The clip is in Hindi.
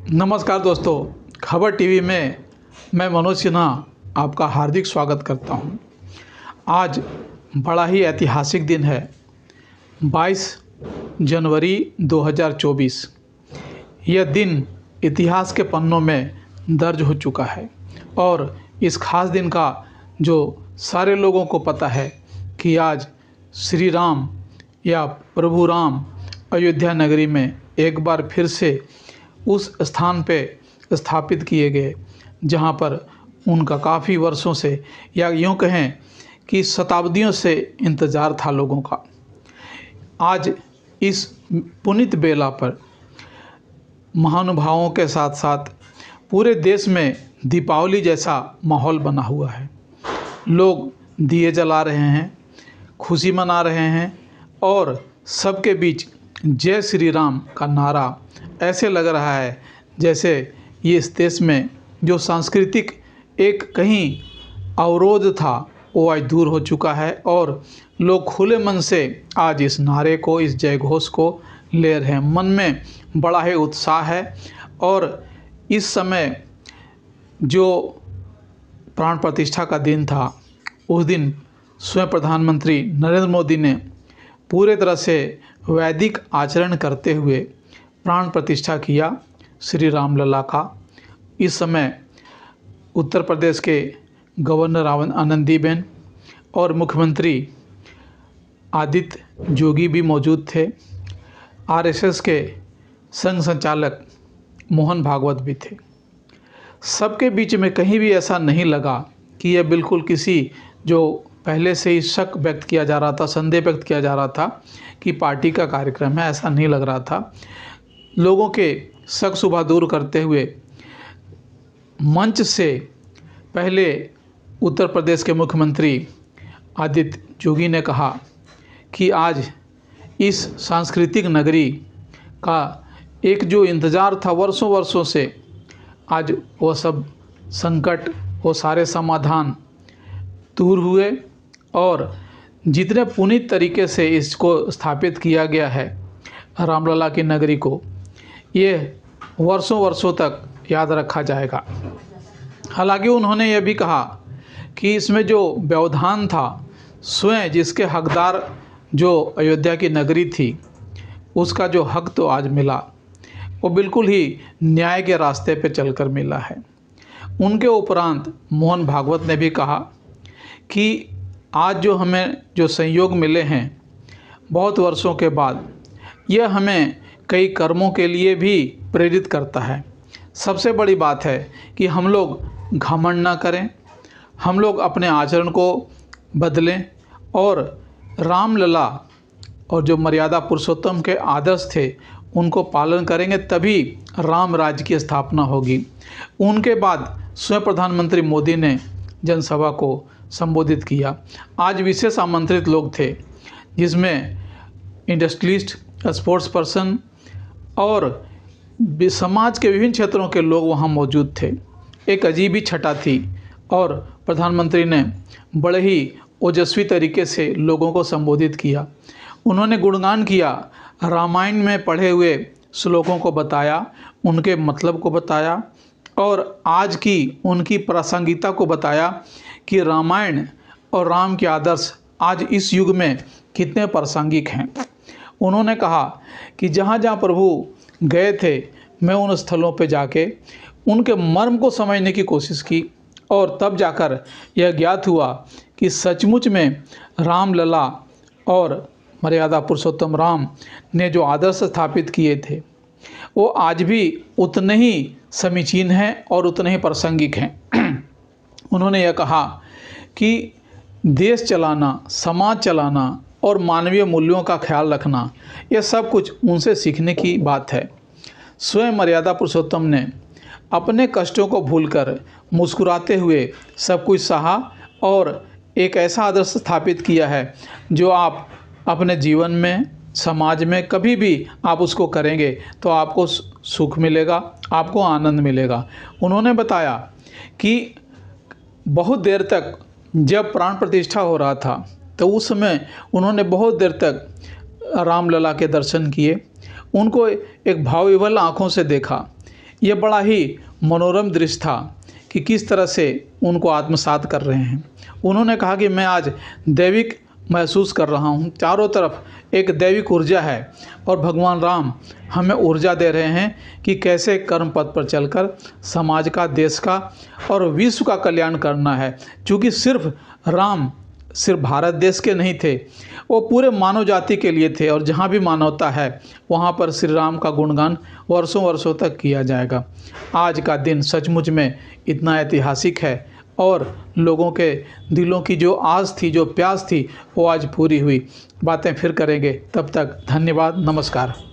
नमस्कार दोस्तों, खबर टीवी में मैं मनोज सिन्हा आपका हार्दिक स्वागत करता हूं। आज बड़ा ही ऐतिहासिक दिन है, 22 जनवरी 2024। यह दिन इतिहास के पन्नों में दर्ज हो चुका है और इस खास दिन का जो सारे लोगों को पता है कि आज श्री राम या प्रभु राम अयोध्या नगरी में एक बार फिर से उस स्थान पे स्थापित किए गए जहाँ पर उनका काफ़ी वर्षों से या यूँ कहें कि शताब्दियों से इंतज़ार था लोगों का। आज इस पुनीत बेला पर महानुभावों के साथ साथ पूरे देश में दीपावली जैसा माहौल बना हुआ है। लोग दिए जला रहे हैं, खुशी मना रहे हैं और सबके बीच जय श्री राम का नारा ऐसे लग रहा है जैसे ये इस देश में जो सांस्कृतिक एक कहीं अवरोध था वो आज दूर हो चुका है और लोग खुले मन से आज इस नारे को, इस जय घोष को ले रहे हैं। मन में बड़ा ही उत्साह है और इस समय जो प्राण प्रतिष्ठा का दिन था उस दिन स्वयं प्रधानमंत्री नरेंद्र मोदी ने पूरे तरह से वैदिक आचरण करते हुए प्राण प्रतिष्ठा किया श्री रामलला का। इस समय उत्तर प्रदेश के गवर्नर आनंदीबेन और मुख्यमंत्री आदित्य जोगी भी मौजूद थे। आरएसएस के संघ संचालक मोहन भागवत भी थे। सबके बीच में कहीं भी ऐसा नहीं लगा कि यह बिल्कुल किसी जो पहले से ही शक व्यक्त किया जा रहा था, संदेह व्यक्त किया जा रहा था कि पार्टी का कार्यक्रम है, ऐसा नहीं लग रहा था। लोगों के शक शुबा दूर करते हुए मंच से पहले उत्तर प्रदेश के मुख्यमंत्री आदित्य जोगी ने कहा कि आज इस सांस्कृतिक नगरी का एक जो इंतज़ार था वर्षों वर्षों से, आज वो सब संकट, वो सारे समाधान दूर हुए और जितने पुनीत तरीके से इसको स्थापित किया गया है रामलला की नगरी को, ये वर्षों वर्षों तक याद रखा जाएगा। हालांकि उन्होंने यह भी कहा कि इसमें जो व्यवधान था, स्वयं जिसके हकदार जो अयोध्या की नगरी थी, उसका जो हक तो आज मिला वो बिल्कुल ही न्याय के रास्ते पे चलकर मिला है। उनके उपरांत मोहन भागवत ने भी कहा कि आज जो हमें जो संयोग मिले हैं बहुत वर्षों के बाद, यह हमें कई कर्मों के लिए भी प्रेरित करता है। सबसे बड़ी बात है कि हम लोग घमंड ना करें, हम लोग अपने आचरण को बदलें और रामलला और जो मर्यादा पुरुषोत्तम के आदर्श थे उनको पालन करेंगे तभी राम राज्य की स्थापना होगी। उनके बाद स्वयं प्रधानमंत्री मोदी ने जनसभा को संबोधित किया। आज विशेष आमंत्रित लोग थे जिसमें इंडस्ट्रियलिस्ट, स्पोर्ट्स पर्सन और समाज के विभिन्न क्षेत्रों के लोग वहां मौजूद थे। एक अजीब ही छटा थी और प्रधानमंत्री ने बड़े ही ओजस्वी तरीके से लोगों को संबोधित किया। उन्होंने गुणगान किया, रामायण में पढ़े हुए श्लोकों को बताया, उनके मतलब को बताया और आज की उनकी प्रासंगिकता को बताया कि रामायण और राम के आदर्श आज इस युग में कितने प्रासंगिक हैं। उन्होंने कहा कि जहाँ जहाँ प्रभु गए थे, मैं उन स्थलों पे जाके उनके मर्म को समझने की कोशिश की और तब जाकर यह ज्ञात हुआ कि सचमुच में रामलला और मर्यादा पुरुषोत्तम राम ने जो आदर्श स्थापित किए थे वो आज भी उतने ही समीचीन हैं और उतने ही प्रासंगिक हैं। उन्होंने यह कहा कि देश चलाना, समाज चलाना और मानवीय मूल्यों का ख्याल रखना, यह सब कुछ उनसे सीखने की बात है। स्वयं मर्यादा पुरुषोत्तम ने अपने कष्टों को भूलकर मुस्कुराते हुए सब कुछ सहा और एक ऐसा आदर्श स्थापित किया है जो आप अपने जीवन में, समाज में कभी भी आप उसको करेंगे तो आपको सुख मिलेगा, आपको आनंद मिलेगा। उन्होंने बताया कि बहुत देर तक जब प्राण प्रतिष्ठा हो रहा था तो उस समय उन्होंने बहुत देर तक रामलला के दर्शन किए। उनको एक भाव विवल आँखों से देखा ये बड़ा ही मनोरम दृश्य था कि किस तरह से उनको आत्मसात कर रहे हैं। उन्होंने कहा कि मैं आज दैविक महसूस कर रहा हूँ, चारों तरफ एक दैविक ऊर्जा है और भगवान राम हमें ऊर्जा दे रहे हैं कि कैसे कर्म पथ पर चलकर समाज का, देश का और विश्व का कल्याण करना है। क्योंकि राम सिर्फ भारत देश के नहीं थे, वो पूरे मानव जाति के लिए थे और जहाँ भी मानवता है वहाँ पर श्री राम का गुणगान वर्षों वर्षों तक किया जाएगा। आज का दिन सचमुच में इतना ऐतिहासिक है और लोगों के दिलों की जो आस थी, जो प्यास थी, वो आज पूरी हुई। बातें फिर करेंगे, तब तक धन्यवाद, नमस्कार।